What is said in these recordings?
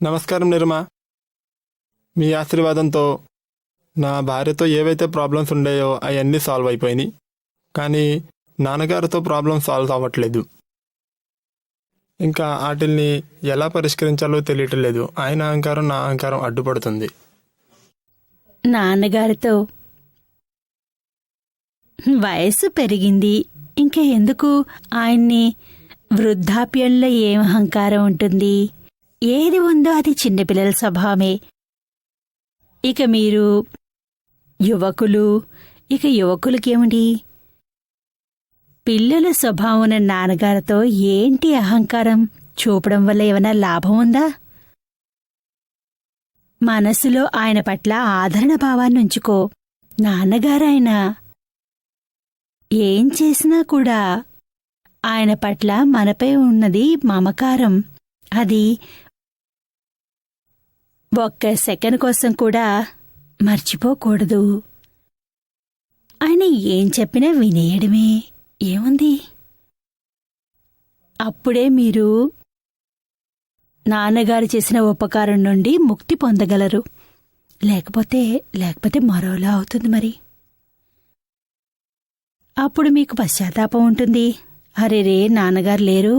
నమస్కారం నిర్మా. మీ ఆశీర్వాదంతో నా భార్యతో ఏవైతే ప్రాబ్లమ్స్ ఉండేయో అవన్నీ సాల్వ్ అయిపోయినాయి. కానీ నాన్నగారితో ప్రాబ్లమ్ సాల్వ్ అవ్వట్లేదు. ఇంకా వాటిల్ని ఎలా పరిష్కరించాలో తెలియటం లేదు. ఆయన అహంకారం నా అహంకారం అడ్డుపడుతుంది. నాన్నగారితో వయసు పెరిగింది, ఇంకా ఎందుకు ఆయన్ని? వృద్ధాప్యంలో ఏం అహంకారం ఉంటుంది? ఏది ఉందో అది చిన్నపిల్లల స్వభావమే. ఇక మీరు యువకులు, ఇక యువకులకేమిటి? పిల్లల స్వభావం ఉన్న నాన్నగారితో ఏంటి అహంకారం చూపడం వల్ల ఏమైనా లాభం ఉందా? మనసులో ఆయన పట్ల ఆదరణ భావాన్ని ఉంచుకో. నాన్నగారాయన ఏం చేసినా కూడా ఆయన పట్ల మనపై ఉన్నది మమకారం. అది ఒక్క సెకండ్ కోసం కూడా మర్చిపోకూడదు. ఆయన ఏం చెప్పినా వినేయడమే. ఏముంది? అప్పుడే మీరు నాన్నగారు చేసిన ఉపకారం నుండి ముక్తి పొందగలరు. లేకపోతే మరోలా అవుతుంది మరి. అప్పుడు మీకు పశ్చాత్తాపం ఉంటుంది. అరేరే, నాన్నగారు లేరు,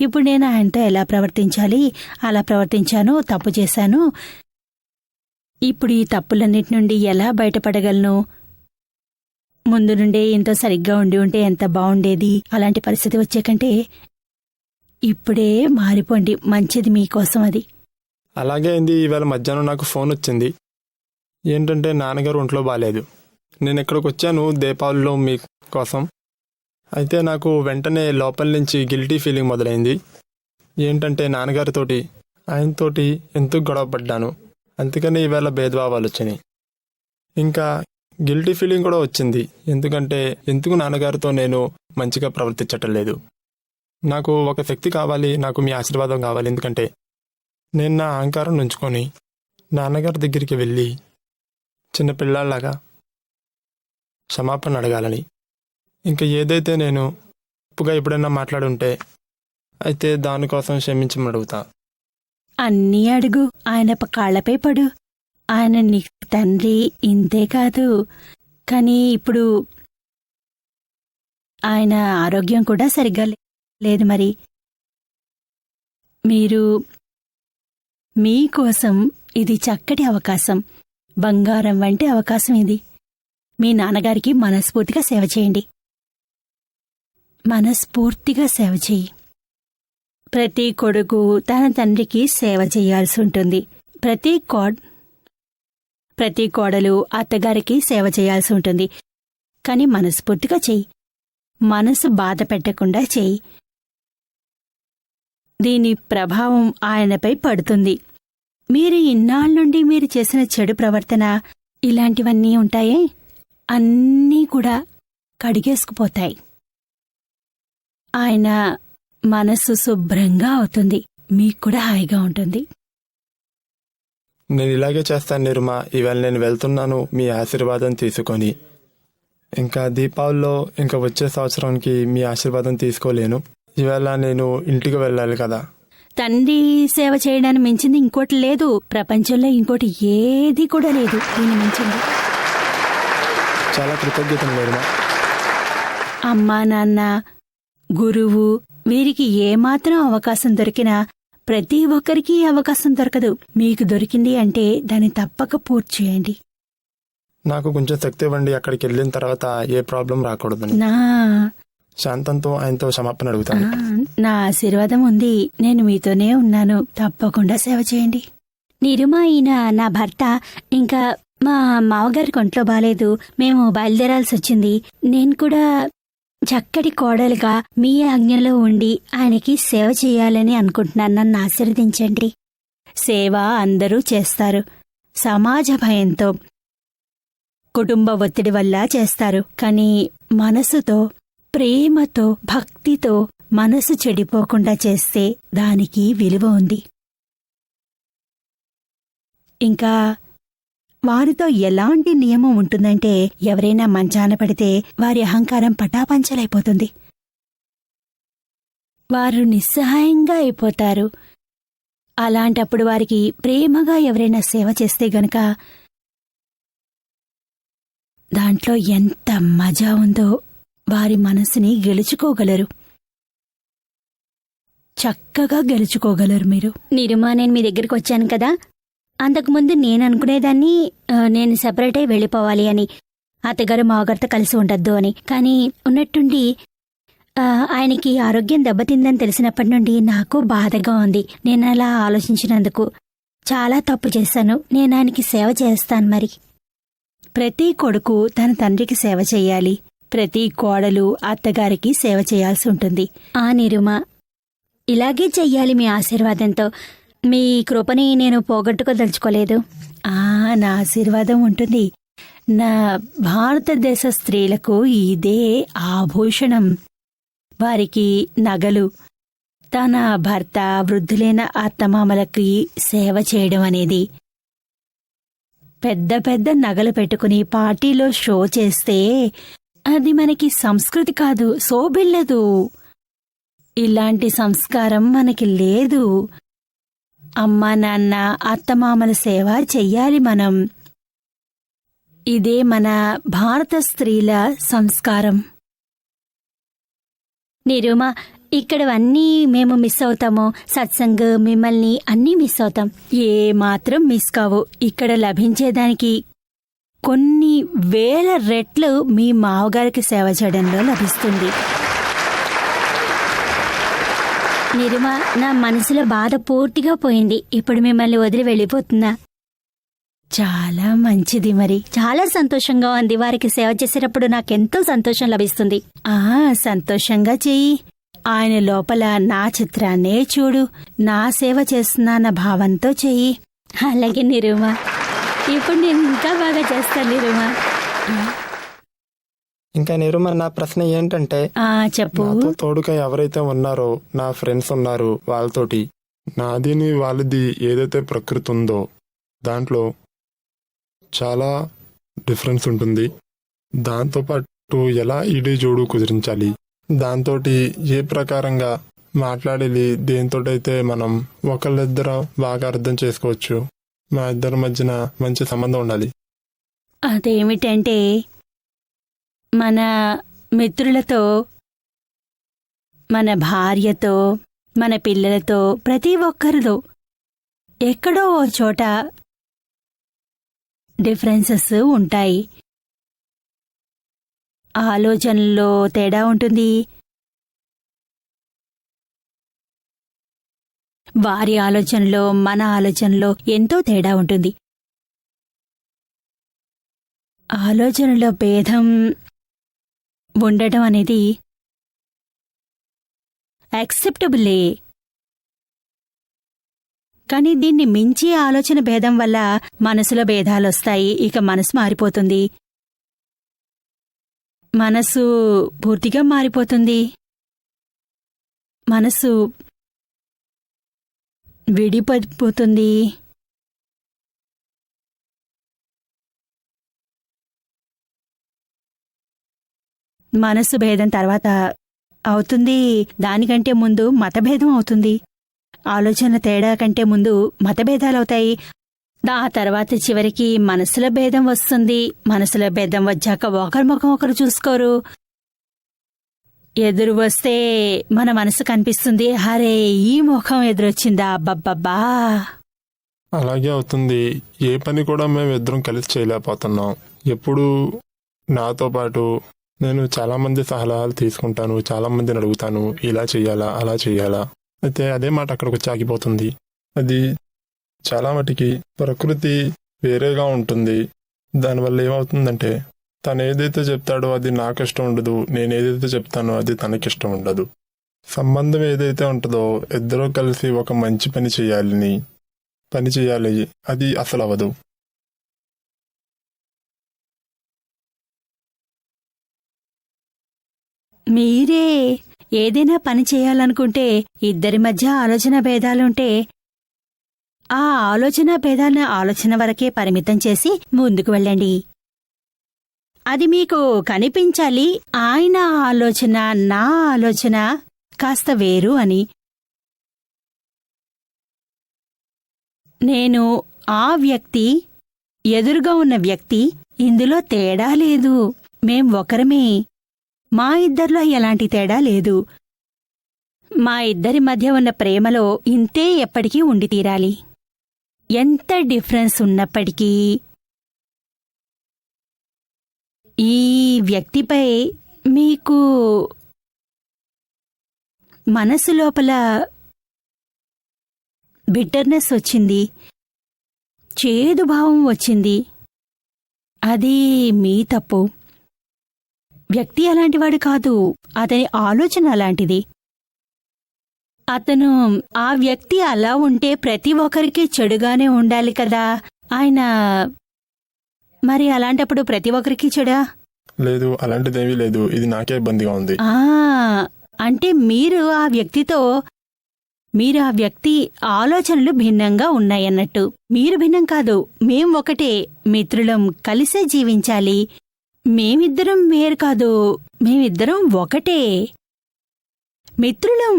ఇప్పుడు నేను ఆయనతో ఎలా ప్రవర్తించాలి? అలా ప్రవర్తించాను, తప్పు చేశాను, ఇప్పుడు ఈ తప్పులన్నిటి నుండి ఎలా బయటపడగలను? ముందు నుండే ఇంత సరిగ్గా ఉంటే ఎంత బావుండేది. అలాంటి పరిస్థితి వచ్చే కంటే ఇప్పుడే మారిపోండి, మంచిది మీకోసం. అది అలాగే అయింది. ఈవేళ మధ్యాహ్నం నాకు ఫోన్ వచ్చింది. ఏంటంటే నాన్నగారు ఒంట్లో బాగాలేదు. నేను ఇక్కడికి వచ్చాను దీపావళిలో మీ కోసం. అయితే నాకు వెంటనే లోపల నుంచి గిల్టీ ఫీలింగ్ మొదలైంది. ఏంటంటే నాన్నగారితోటి ఆయనతోటి ఎంతో గొడవ పడ్డాను. అందుకని ఈవేళ భేదభావాలు వచ్చినాయి. ఇంకా గిల్టీ ఫీలింగ్ కూడా వచ్చింది. ఎందుకంటే ఎందుకు నాన్నగారితో నేను మంచిగా ప్రవర్తించటం లేదు. నాకు ఒక శక్తి కావాలి, నాకు మీ ఆశీర్వాదం కావాలి. ఎందుకంటే నేను నా అహంకారం నుంచుకొని నాన్నగారి దగ్గరికి వెళ్ళి చిన్నపిల్లాళ్ళలాగా క్షమాపణ అడగాలని. ఇంకా ఏదైతే నేను తప్పుగా ఎప్పుడైనా మాట్లాడుంటే అయితే దానికోసం క్షమించమని అడుగుతా. అన్నీ అడుగు, ఆయన కాళ్లపై పడు. ఆయన నీకు తండ్రి. ఇంతే కాదు, కానీ ఇప్పుడు ఆయన ఆరోగ్యం కూడా సరిగ్గా లేదు. మరి మీరు మీకోసం ఇది చక్కటి అవకాశం, బంగారం వంటి అవకాశం ఇది. మీ నాన్నగారికి మనస్ఫూర్తిగా సేవ చేయండి. మనస్ఫూర్తిగా సేవ చెయ్యి. ప్రతి కొడుకు తన తండ్రికి సేవ చేయాల్సి ఉంటుంది. ప్రతి కోడలు అత్తగారికి సేవ చేయాల్సి ఉంటుంది. కాని మనస్ఫూర్తిగా చెయ్యి. మనసు బాధ పెట్టకుండా చెయ్యి. దీని ప్రభావం ఆయనపై పడుతుంది. మీరు ఇన్నాళ్ళుండి మీరు చేసిన చెడు ప్రవర్తన, ఇలాంటివన్నీ ఉంటాయే, అన్నీ కూడా కడిగేసుకుపోతాయి. ఆయన మనస్సు శుభ్రంగా అవుతుంది, మీకు కూడా హాయిగా ఉంటుంది. నేను ఇలాగే చేస్తాను నిర్మా. ఈవేళ నేను వెళ్తున్నాను మీ ఆశీర్వాదం తీసుకొని. ఇంకా దీపావళిలో ఇంకా వచ్చే సంవత్సరానికి మీ ఆశీర్వాదం తీసుకోలేను. ఈవేళ నేను ఇంటికి వెళ్ళాలి కదా. తండ్రి సేవ చేయడానికి మించింది ఇంకోటి లేదు. ప్రపంచంలో ఇంకోటి ఏది కూడా లేదు దీన్ని మించింది. చాలా కృతజ్ఞతలు నిర్మా. అమ్మా, నాన్న, గురువు, వీరికి ఏమాత్రం అవకాశం దొరికినా ప్రతి ఒక్కరికి అవకాశం దొరకదు. మీకు దొరికింది అంటే దాన్ని తప్పక పూర్తి చేయండి. నాకు కొంచెం శక్తి ఇవ్వండి. అక్కడికి వెళ్ళిన తర్వాత ఏ ప్రాబ్లం రాకూడదు. శాంతంతో ఆయనతో క్షమాపణ అడుగుతాను. నా ఆశీర్వాదం ఉంది. నేను మీతోనే ఉన్నాను. తప్పకుండా సేవ చేయండి. నిరుమా, ఈయన నా భర్త. ఇంకా మా మావగారికి ఒంట్లో బాలేదు. మేము బయలుదేరాల్సి వచ్చింది. నేను కూడా చక్కటి కోడలుగా మీ ఆజ్ఞలో ఉండి ఆయనకి సేవ చేయాలని అనుకుంటున్నాను. నన్ను ఆశీర్వదించండి. సేవ అందరూ చేస్తారు. సమాజ భయంతో, కుటుంబ ఒత్తిడి వల్ల చేస్తారు. కానీ మనసుతో, ప్రేమతో, భక్తితో మనసు చెడిపోకుండా చేస్తే దానికి విలువ ఉంది. ఇంకా వారితో ఎలాంటి నియమం ఉంటుందంటే, ఎవరైనా మంచాన పడితే వారి అహంకారం పటాపంచలైపోతుంది. వారు నిస్సహాయంగా అయిపోతారు. అలాంటప్పుడు వారికి ప్రేమగా ఎవరైనా సేవ చేస్తే గనక దాంట్లో ఎంత మజా ఉందో వారి మనసుని గెలుచుకోగలరు. చక్కగా గెలుచుకోగలరు మీరు. నిరుమా, నేను మీ దగ్గరికి వచ్చాను కదా, అంతకుముందు నేను అనుకునేదాన్ని నేను సెపరేట్ అయి వెళ్ళిపోవాలి అని, అత్తగారు మావగారితో కలిసి ఉండొద్దు అని. కానీ ఉన్నట్టుండి ఆయనకి ఆరోగ్యం దెబ్బతిందని తెలిసినప్పటి నుండి నాకు బాధగా ఉంది. నేను అలా ఆలోచించినందుకు చాలా తప్పు చేశాను. నేను ఆయనకి సేవ చేస్తాను. మరి ప్రతి కొడుకు తన తండ్రికి సేవ చెయ్యాలి. ప్రతి కోడలు అత్తగారికి సేవ చేయాల్సి ఉంటుంది. ఆ నిరుమా, ఇలాగే చెయ్యాలి. మీ ఆశీర్వాదంతో మీ కృపని నేను పోగొట్టుకోదలుచుకోలేదు. నా ఆశీర్వాదం ఉంటుంది. నా భారతదేశ స్త్రీలకు ఇదే ఆభూషణం. వారికి నగలు, తన భర్త, వృద్ధులైన అత్తమామలకి సేవ చేయడం అనేది. పెద్ద పెద్ద నగలు పెట్టుకుని పార్టీలో షో చేస్తే అది మనకి సంస్కృతి కాదు, శోభిల్లదు. ఇలాంటి సంస్కారం మనకి లేదు. అమ్మా నాన్న అత్తమామల సేవ చెయ్యాలి మనం. ఇదే మన భారత స్త్రీల సంస్కారం. నిరుమా, ఇక్కడవన్నీ మేము మిస్ అవుతాము. సత్సంగ్, మిమ్మల్ని అన్నీ మిస్ అవుతాం. ఏ మాత్రం మిస్ కావు. ఇక్కడ లభించేదానికి కొన్ని వేల రెట్లు మీ మావగారికి సేవ చేయడంలో లభిస్తుంది. నిరుమా, నా మనసులో బాధ పూర్తిగా పోయింది. ఇప్పుడు మిమ్మల్ని వదిలి వెళ్ళిపోతున్నా. చాలా మంచిది. మరి చాలా సంతోషంగా ఉంది. వారికి సేవ చేసేటప్పుడు నాకెంతో సంతోషం లభిస్తుంది. సంతోషంగా చెయ్యి. ఆయన లోపల నా చిత్రాన్నే చూడు. నా సేవ చేస్తున్నాన్న భావంతో చెయ్యి. అలాగే నిరుమా, ఇప్పుడు నేను ఇంకా బాగా చేస్తాను నిరుమా. ఇంకా నిరుమా, నా ప్రశ్న ఏంటంటే, చెప్పు. నాతో తోడుగా ఎవరైతే ఉన్నారో, నా ఫ్రెండ్స్ ఉన్నారు, వాళ్ళతోటి నాదిని వాళ్ళది ఏదైతే ప్రకృతి ఉందో దాంట్లో చాలా డిఫరెన్స్ ఉంటుంది. దాంతోపాటు ఎలా ఈడీ జోడు కుదిరించాలి, దాంతో ఏ ప్రకారంగా మాట్లాడాలి, దేంతోటైతే మనం ఒకళ్ళిద్దరు బాగా అర్థం చేసుకోవచ్చు, మా ఇద్దరి మధ్యన మంచి సంబంధం ఉండాలి. అదేమిటంటే, మన మిత్రులతో, మన భార్యతో, మన పిల్లలతో, ప్రతి ఒక్కరితో ఎక్కడో ఓ చోట డిఫరెన్సెస్ ఉంటాయి. ఆలోచనల్లో తేడా ఉంటుంది. వారి ఆలోచనలో, మన ఆలోచనలో ఎంతో తేడా ఉంటుంది. ఆలోచనలో భేదం ఉండటం అనేది యాక్సెప్టబులే. కానీ దీన్ని మించి ఆలోచన భేదం వల్ల మనసులో భేదాలొస్తాయి. ఇక మనసు మారిపోతుంది. మనసు పూర్తిగా మారిపోతుంది. మనసు విడిపడిపోతుంది. మనసు భేదం తర్వాత అవుతుంది. దానికంటే ముందు మతభేదం అవుతుంది. ఆలోచన తేడా కంటే ముందు మతభేదాలవుతాయి. ఆ తర్వాత చివరికి మనసుల భేదం వస్తుంది. మనసుల భేదం వచ్చాక ఒకరి ముఖం ఒకరు చూసుకోరు. ఎదురు వస్తే మన మనసు కనిపిస్తుంది, హరే ఈ ముఖం ఎదురొచ్చిందా, అబ్బబ్బబ్బా. అలాగే అవుతుంది. ఏ పని కూడా మేము ఇద్దరం కలిసి చేయలేకపోతున్నాం. ఎప్పుడు నాతో పాటు నేను చాలా మంది సలహాలు తీసుకుంటాను, చాలా మందిని అడుగుతాను, ఇలా చెయ్యాలా, అలా చెయ్యాలా. అయితే అదే మాట అక్కడికి వచ్చి ఆగిపోతుంది. అది చాలా మటుకి ప్రకృతి వేరేగా ఉంటుంది. దానివల్ల ఏమవుతుందంటే, తను ఏదైతే చెప్తాడో అది నాకు ఇష్టం ఉండదు, నేను ఏదైతే చెప్తానో అది తనకిష్టం ఉండదు. సంబంధం ఏదైతే ఉంటుందో ఇద్దరూ కలిసి ఒక మంచి పని చేయాలి, అది అసలు అవ్వదు. మీరే ఏదైనా పని చేయాలనుకుంటే ఇద్దరి మధ్య ఆలోచన భేదాలుంటే ఆ ఆలోచన భేదాలను ఆలోచన వరకే పరిమితం చేసి ముందుకు వెళ్ళండి. అది మీకు కనిపించాలి, ఆయన ఆలోచన నా ఆలోచన కాస్త వేరు అని. నేను ఆ వ్యక్తి, ఎదురుగా ఉన్న వ్యక్తి, ఇందులో తేడా లేదు. మేం ఒకరమే. మా ఇద్దరిలో ఎలాంటి తేడా లేదు. మా ఇద్దరి మధ్య ఉన్న ప్రేమలో ఇంతే ఎప్పటికీ ఉండి తీరాలి. ఎంత డిఫరెన్స్ ఉన్నప్పటికీ ఈ వ్యక్తిపై మీకు మనసు లోపల బిట్టర్నెస్ వచ్చింది, చేదు భావం వచ్చింది. అది మీ తప్పు. వ్యక్తి అలాంటివాడు కాదు, అతని ఆలోచన అలాంటిది. అతను ఆ వ్యక్తి అలా ఉంటే ప్రతి ఒక్కరికి చెడుగానే ఉండాలి కదా. ఆయన మరి అలాంటప్పుడు ప్రతి ఒక్కరికి చెడా? లేదు, అలాంటిదేమీ లేదు. ఇది నాకే ఇబ్బందిగా ఉంది. అంటే మీరు ఆ వ్యక్తి ఆలోచనలు భిన్నంగా ఉన్నాయన్నట్టు. మీరు భిన్నం కాదు, మేం ఒకటే. మిత్రులం, కలిసే జీవించాలి. మేమిద్దరం వేరు కాదు, మేమిద్దరం ఒకటే. మిత్రులం,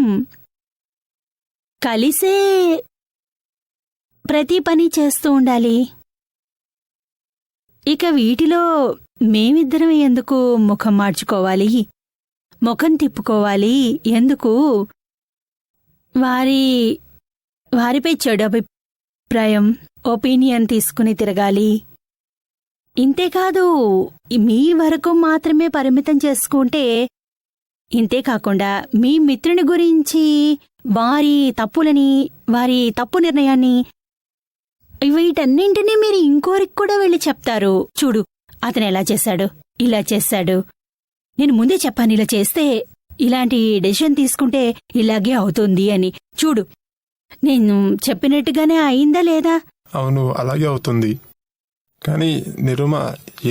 కలిసే ప్రతి పని చేస్తూ ఉండాలి. ఇక వీటిలో మేమిద్దరం ఎందుకు ముఖం మార్చుకోవాలి, ముఖం తిప్పుకోవాలి? ఎందుకు వారిపై చెడు అభిప్రాయం, ఒపీనియన్ తీసుకుని తిరగాలి? ఇంతేకాదు, మీ వరకు మాత్రమే పరిమితం చేసుకుంటే, ఇంతేకాకుండా మీ మిత్రుని గురించి వారి తప్పులని, వారి తప్పు నిర్ణయాన్ని, వీటన్నింటినీ మీరు ఇంకోరికి కూడా వెళ్ళి చెప్తారు. చూడు, అతను ఎలా చేశాడు, ఇలా చేశాడు, నేను ముందే చెప్పాను ఇలా చేస్తే, ఇలాంటి డెసిషన్ తీసుకుంటే ఇలాగే అవుతుంది అని. చూడు, నేను చెప్పినట్టుగానే అయిందా లేదా? అవును, అలాగే అవుతుంది. కానీ నిరుమ,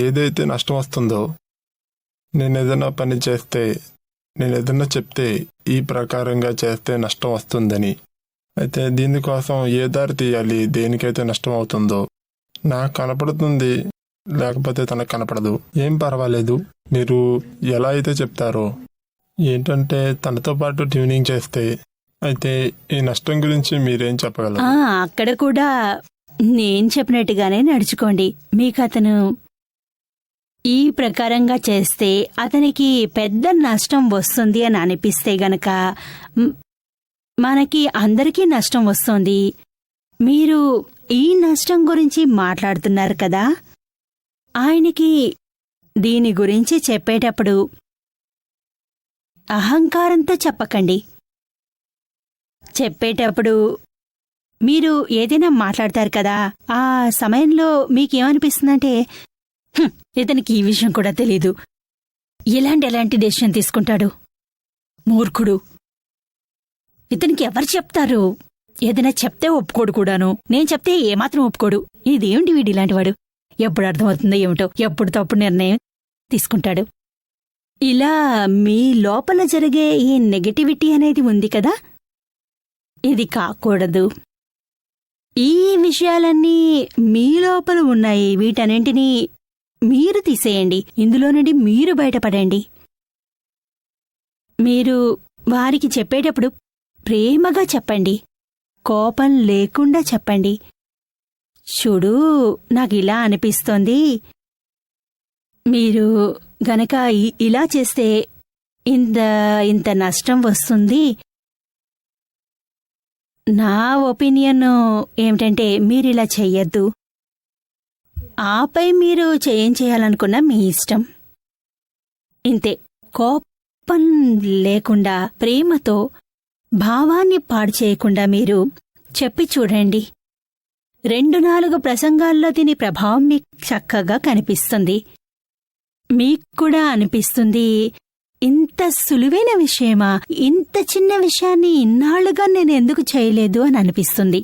ఏదైతే నష్టం వస్తుందో, నేనేదన్నా పని చేస్తే, నేనేదన్నా చెప్తే ఈ ప్రకారంగా చేస్తే నష్టం వస్తుందని, అయితే దీనికోసం ఏ దారి తీయాలి, దేనికైతే నష్టం అవుతుందో నాకు కనపడుతుంది, లేకపోతే తనకు కనపడదు. ఏం పర్వాలేదు, మీరు ఎలా అయితే చెప్తారో. ఏంటంటే తనతో పాటు ట్యూనింగ్ చేస్తే, అయితే ఈ నష్టం గురించి మీరేం చెప్పగలరు? అక్కడ కూడా నేను చెప్పినట్టుగానే నడుచుకోండి. మీకు అతను ఈ ప్రకారంగా చేస్తే అతనికి పెద్ద నష్టం వస్తుంది అని అనిపిస్తే గనక, మనకి అందరికీ నష్టం వస్తుంది. మీరు ఈ నష్టం గురించి మాట్లాడుతున్నారు కదా, ఆయనకి దీని గురించి చెప్పేటప్పుడు అహంకారంతో చెప్పకండి. చెప్పేటప్పుడు మీరు ఏదైనా మాట్లాడతారు కదా, ఆ సమయంలో మీకేమనిపిస్తుందంటే, ఇతనికి ఈ విషయం కూడా తెలీదు, ఎలాంటి డెసిషన్ తీసుకుంటాడు, మూర్ఖుడు, ఇతనికి ఎవరు చెప్తారు, ఏదైనా చెప్తే ఒప్పుకోడు కూడాను, నేను చెప్తే ఏమాత్రం ఒప్పుకోడు, ఇదేమిటి వీడు ఇలాంటివాడు, ఎప్పుడు అర్థమవుతుందో ఏమిటో, ఎప్పుడు తప్పుడు నిర్ణయం తీసుకుంటాడు. ఇలా మీ లోపల జరిగే ఈ నెగటివిటీ అనేది ఉంది కదా, ఇది కాకూడదు. ఈ విషయాలన్నీ మీ లోపల ఉన్నాయి, వీటన్నింటినీ మీరు తీసేయండి. ఇందులో నుండి మీరు బయటపడండి. మీరు వారికి చెప్పేటప్పుడు ప్రేమగా చెప్పండి, కోపం లేకుండా చెప్పండి. చూడు, నాకిలా అనిపిస్తోంది, మీరు గనక ఇలా చేస్తే ఇంత నష్టం వస్తుంది. నా ఒపీనియన్ ఏమిటంటే మీరిలా చెయ్యొద్దు. ఆపై మీరు చేయాలనుకున్నా మీ ఇష్టం. ఇంతే. కోపం లేకుండా, ప్రేమతో, భావాన్ని పాడు చేయకుండా మీరు చెప్పి చూడండి. 2-4 ప్రసంగాల్లో దీని ప్రభావం మీకు చక్కగా కనిపిస్తుంది. మీకు కూడా అనిపిస్తుంది, ఇంత సులువైన విషయమా, ఇంత చిన్న విషయాన్ని ఇన్నాళ్లుగా నేను ఎందుకు చేయలేదు అని అనిపిస్తుంది.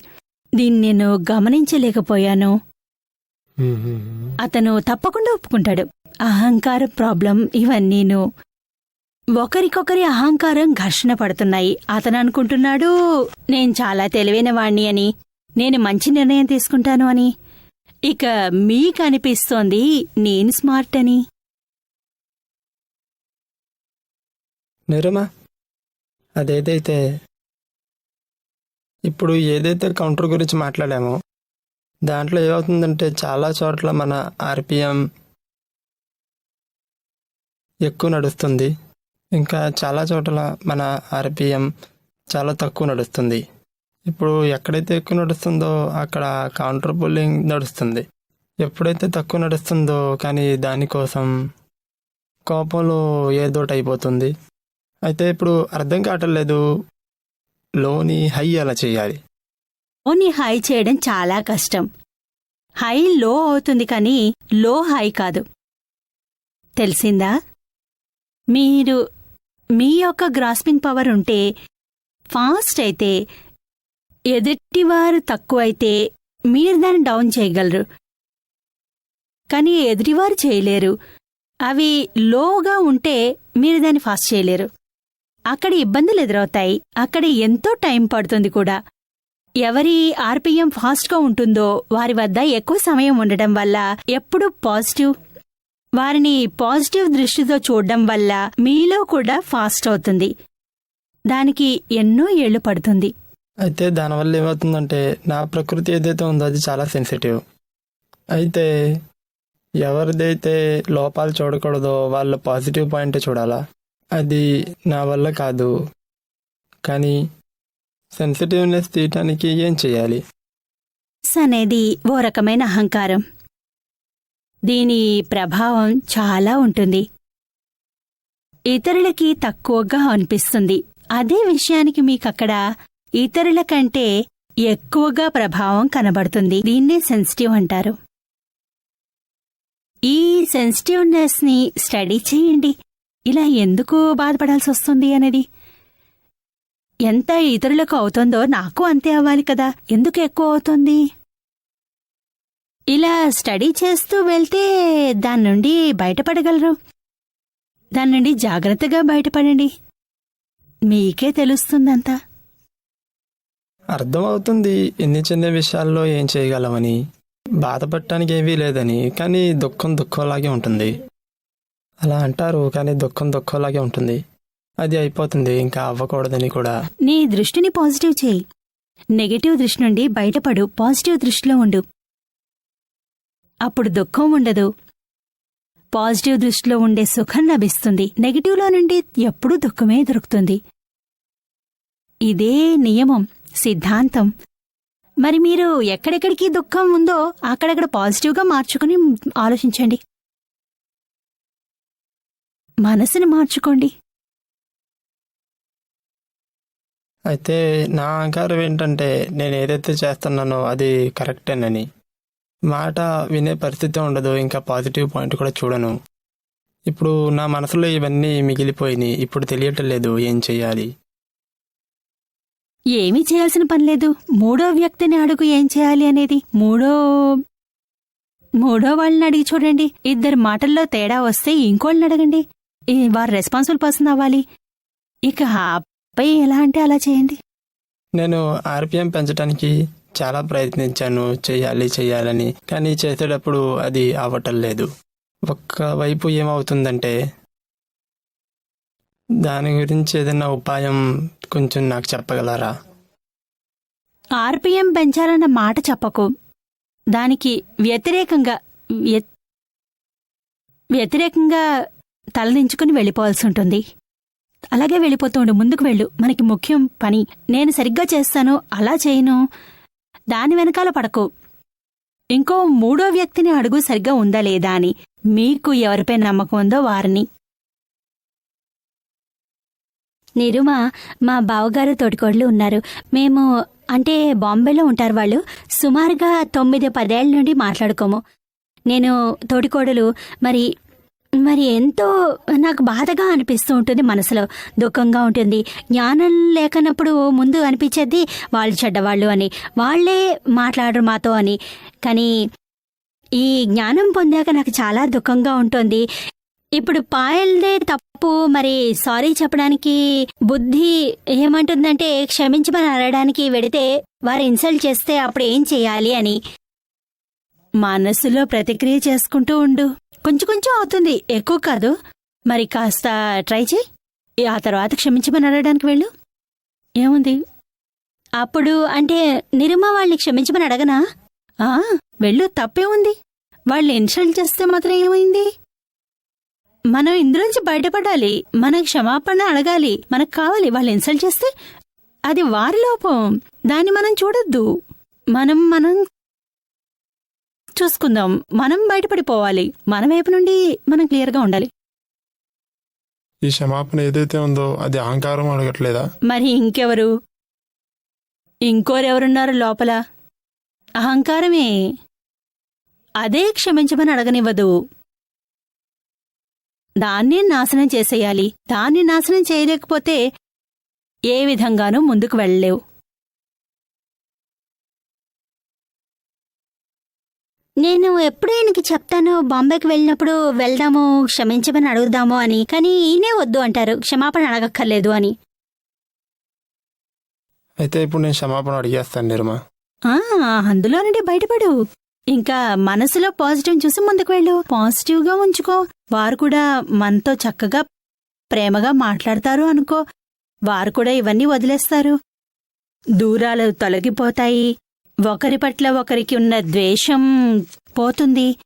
దీన్ని నేను గమనించలేకపోయాను. అతను తప్పకుండా ఒప్పుకుంటాడు. అహంకార ప్రాబ్లం ఇవన్నీను. ఒకరికొకరి అహంకారం ఘర్షణ పడుతున్నాయి. అతను అనుకుంటున్నాడు నేను చాలా తెలివైన వాణ్ణి అని, నేను మంచి నిర్ణయం తీసుకుంటాను అని. ఇక మీకనిపిస్తోంది నేను స్మార్ట్ అని. నిరుమా, అదేదైతే ఇప్పుడు ఏదైతే కౌంటర్ గురించి మాట్లాడామో దాంట్లో ఏమవుతుందంటే చాలా చోట్ల మన ఆర్పిఎం ఎక్కువ నడుస్తుంది, ఇంకా చాలా చోట్ల మన ఆర్పిఎం చాలా తక్కువ నడుస్తుంది. ఇప్పుడు ఎక్కడైతే ఎక్కువ నడుస్తుందో అక్కడ కౌంటర్ పుల్లింగ్ నడుస్తుంది. ఎప్పుడైతే తక్కువ నడుస్తుందో కానీ దానికోసం కోపంలో ఏదోటి అయిపోతుంది. అయితే ఇప్పుడు అర్థం కావట్లేదు, లోని హై ఎలా చేయాలి. లోని హై చేయడం చాలా కష్టం. హై లో అవుతుంది కానీ లో హై కాదు. తెలిసిందా? మీరు మీ యొక్క గ్రాస్పింగ్ పవర్ ఉంటే, ఫాస్ట్ అయితే, ఎదుటివారు తక్కువైతే మీరు దాన్ని డౌన్ చేయగలరు, కానీ ఎదుటివారు చేయలేరు. అవి లోగా ఉంటే మీరు దాన్ని ఫాస్ట్ చేయలేరు. అక్కడ ఇబ్బందులు ఎదురవుతాయి. అక్కడ ఎంతో టైం పడుతుంది కూడా. ఎవరి ఆర్పిఎం ఫాస్ట్గా ఉంటుందో వారి వద్ద ఎక్కువ సమయం ఉండడం వల్ల ఎప్పుడూ పాజిటివ్, వారిని పాజిటివ్ దృష్టితో చూడడం వల్ల మీలో కూడా ఫాస్ట్ అవుతుంది. దానికి ఎన్నో ఏళ్లు పడుతుంది. అయితే దానివల్ల ఏమవుతుందంటే నా ప్రకృతి ఏదైతే ఉందో అది చాలా సెన్సిటివ్. అయితే ఎవరిదైతే లోపాలు చూడకూడదో వాళ్ళ పాజిటివ్ పాయింట్ చూడాలా. అది నా వల్ల కాదు. కానీ సెన్సిటివ్నెస్ తీయటానికి ఏం చేయాలి? అనేది ఓ రకమైన అహంకారం. దీని ప్రభావం చాలా ఉంటుంది. ఇతరులకి తక్కువగా అనిపిస్తుంది. అదే విషయానికి మీకక్కడ ఇతరుల కంటే ఎక్కువగా ప్రభావం కనబడుతుంది. దీన్నే సెన్సిటివ్ అంటారు. ఈ సెన్సిటివ్నెస్ ని స్టడీ చేయండి. ఇలా ఎందుకు బాధపడాల్సి వస్తుంది అనేది. ఎంత ఇతరులకు అవుతుందో నాకు అంతే అవ్వాలి కదా, ఎందుకు ఎక్కువ అవుతుంది? ఇలా స్టడీ చేస్తూ వెళ్తే దాని నుండి బయటపడగలరు. దాని నుండి జాగ్రత్తగా బయటపడండి. మీకే తెలుస్తుందంతా. అర్థమవుతుంది ఇన్ని చిన్న విషయాల్లో ఏం చేయగలమని. బాధపడటానికి ఏమీ లేదని, కానీ దుఃఖంలాగే ఉంటుంది. అలా అంటారు, కానీ దుఃఖంలాగే ఉంటుంది. అది అయిపోతుంది, ఇంకా అవ్వకూడదని కూడా. నీ దృష్టిని పాజిటివ్ చేయి. నెగటివ్ దృష్టి నుండి బయటపడు. పాజిటివ్ దృష్టిలో ఉండు. అప్పుడు దుఃఖం ఉండదు. పాజిటివ్ దృష్టిలో ఉండే సుఖం లభిస్తుంది. నెగటివ్లో నుండి ఎప్పుడూ దుఃఖమే దొరుకుతుంది. ఇదే నియమం, సిద్ధాంతం. మరి మీరు ఎక్కడెక్కడికి దుఃఖం ఉందో అక్కడక్కడ పాజిటివ్గా మార్చుకుని ఆలోచించండి. మనసుని మార్చుకోండి. అయితే నా అహంకారం ఏంటంటే నేను ఏదైతే చేస్తున్నానో అది కరెక్టేనని. మాట వినే పరిస్థితి ఉండదు, ఇంకా పాజిటివ్ పాయింట్ కూడా చూడను. ఇప్పుడు నా మనసులో ఇవన్నీ మిగిలిపోయినాయి. ఇప్పుడు తెలియటం లేదు ఏం చెయ్యాలి. ఏమీ చేయాల్సిన పనిలేదు. మూడో వ్యక్తిని అడుగు ఏం చేయాలి అనేది. మూడో వాళ్ళని అడిగి చూడండి. ఇద్దరు మాటల్లో తేడా వస్తే ఇంకోళ్ళని అడగండి. వారు రెస్పాన్సిబుల్ పర్సన్ అవ్వాలి. ఇక ఆపై ఎలా అంటే అలా చేయండి. నేను ఆర్పిఎం పెంచడానికి చాలా ప్రయత్నించాను, చెయ్యాలని. కానీ చేసేటప్పుడు అది అవ్వటం లేదు. ఒక్కవైపు ఏమవుతుందంటే దాని గురించి ఏదైనా ఉపాయం కొంచెం నాకు చెప్పగలరా? ఆర్పిఎం పెంచాలన్న మాట చెప్పకు. దానికి వ్యతిరేకంగా తలదించుకుని వెళ్ళిపోవాల్సి ఉంటుంది. అలాగే వెళ్ళిపోతుండు. ముందుకు వెళ్ళు. మనకి ముఖ్యం పని. నేను సరిగ్గా చేస్తాను, అలా చేయను, దాని వెనకాల పడకు. ఇంకో మూడో వ్యక్తిని అడుగు సరిగ్గా ఉందా లేదా అని. మీకు ఎవరిపై నమ్మకం ఉందో వారిని. నిరుమా, మా బావగారు తోటికోడలు ఉన్నారు. మేము అంటే బాంబేలో ఉంటారు వాళ్ళు. సుమారుగా 9-10 ఏళ్ల నుండి మాట్లాడుకోము. నేను తోటికోడలు. మరి ఎంతో నాకు బాధగా అనిపిస్తూ ఉంటుంది. మనసులో దుఃఖంగా ఉంటుంది. జ్ఞానం లేకనప్పుడు ముందు అనిపించేది వాళ్ళు చెడ్డవాళ్ళు అని, వాళ్లే మాట్లాడరు మాతో అని. కానీ ఈ జ్ఞానం పొందాక నాకు చాలా దుఃఖంగా ఉంటుంది. ఇప్పుడు పాయల్దే తప్పు, మరి సారీ చెప్పడానికి బుద్ధి ఏమంటుందంటే క్షమించమని అనడానికి వెడితే వారు ఇన్సల్ట్ చేస్తే అప్పుడు ఏం చెయ్యాలి అని. మనసులో ప్రతిక్రియ చేసుకుంటూ ఉండు. కొంచెం అవుతుంది, ఎక్కువ కాదు. మరి కాస్త ట్రై చేయి. ఆ తర్వాత క్షమించమని అడగడానికి వెళ్ళు. ఏముంది అప్పుడు? అంటే నిరుమా వాళ్ళని క్షమించమని అడగనా? ఆ వెళ్ళు, తప్పే ఉంది. వాళ్ళు ఇన్సల్ట్ చేస్తే మాత్రం ఏమైంది? మనం ఇందులోంచి బయటపడాలి, మన క్షమాపణ అడగాలి. మనకు కావాలి. వాళ్ళు ఇన్సల్ట్ చేస్తే అది వారి లోపం, దాన్ని మనం చూడొద్దు. మనం చూసుకుందాం. మనం బయటపడిపోవాలి. మన వైపు నుండి మనం క్లియర్గా ఉండాలి. ఈ క్షమాపణ ఏదైతే ఉందో అది అహంకారం అడగట్లేదా? మరి ఇంకెవరు? ఇంకోరెవరున్నారు లోపల? అహంకారమే. అదే క్షమించమని అడగనివ్వదు. దాన్ని నాశనం చేసేయాలి. దాన్ని నాశనం చేయలేకపోతే ఏ విధంగానూ ముందుకు వెళ్ళలేవు. నేను ఎప్పుడూ ఈయనకి చెప్తాను, బాంబేకి వెళ్ళినప్పుడు వెళ్దాము, క్షమించమని అడుగుదాము అని. కానీ ఈయనే వద్దు అంటారు, క్షమాపణ అడగక్కర్లేదు అని. అయితే ఇప్పుడు నేను క్షమాపణ అడిగేస్తాను నిర్మా. అందులో నుండి బయటపడు. ఇంకా మనసులో పాజిటివ్ చూసి ముందుకు వెళ్ళు. పాజిటివ్గా ఉంచుకో. వారు కూడా మనతో చక్కగా ప్రేమగా మాట్లాడతారు అనుకో. వారు కూడా ఇవన్నీ వదిలేస్తారు. దూరాలు తొలగిపోతాయి. ఒకరి పట్ల ఒకరికి ఉన్న ద్వేషం పోతుంది.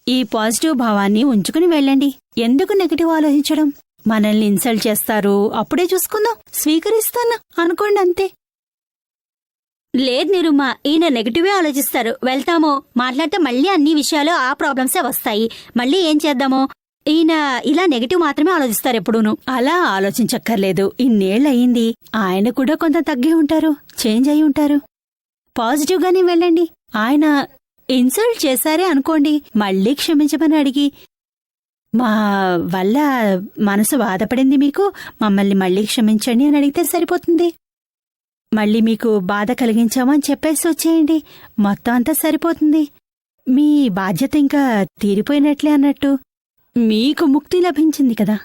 ఈ పాజిటివ్ భావాన్ని ఉంచుకుని వెళ్ళండి. ఎందుకు నెగటివ్ ఆలోచించడం? మనల్ని ఇన్సల్ట్ చేస్తారు, అప్పుడే చూసుకుందాం, స్వీకరిస్తాను అనుకోండి, అంతే. లేదు నిరుమా, ఈయన నెగటివే ఆలోచిస్తారు. వెళ్తామో మాట్లాడితే మళ్ళీ అన్ని విషయాలు ఆ ప్రాబ్లమ్సే వస్తాయి. మళ్ళీ ఏం చేద్దామో? ఈయన ఇలా నెగటివ్ మాత్రమే ఆలోచిస్తారు ఎప్పుడూను. అలా ఆలోచించక్కర్లేదు. ఇన్నేళ్లయింది. ఆయన కూడా కొంత తగ్గి ఉంటారు, చేంజ్ అయి ఉంటారు. పాజిటివ్గానే వెళ్ళండి. ఆయన ఇన్సల్ట్ చేశారే అనుకోండి, మళ్ళీ క్షమించమని అడిగి, మా వల్ల మనసు బాధపడింది మీకు, మమ్మల్ని మళ్ళీ క్షమించండి అని అడిగితే సరిపోతుంది. మళ్ళీ మీకు బాధ కలిగించామని చెప్పేసి వచ్చేయండి. మొత్తం అంతా సరిపోతుంది. మీ బాధ్యత ఇంకా తీరిపోయినట్లే అన్నట్టు. మీకు ముక్తి లభించింది కదా.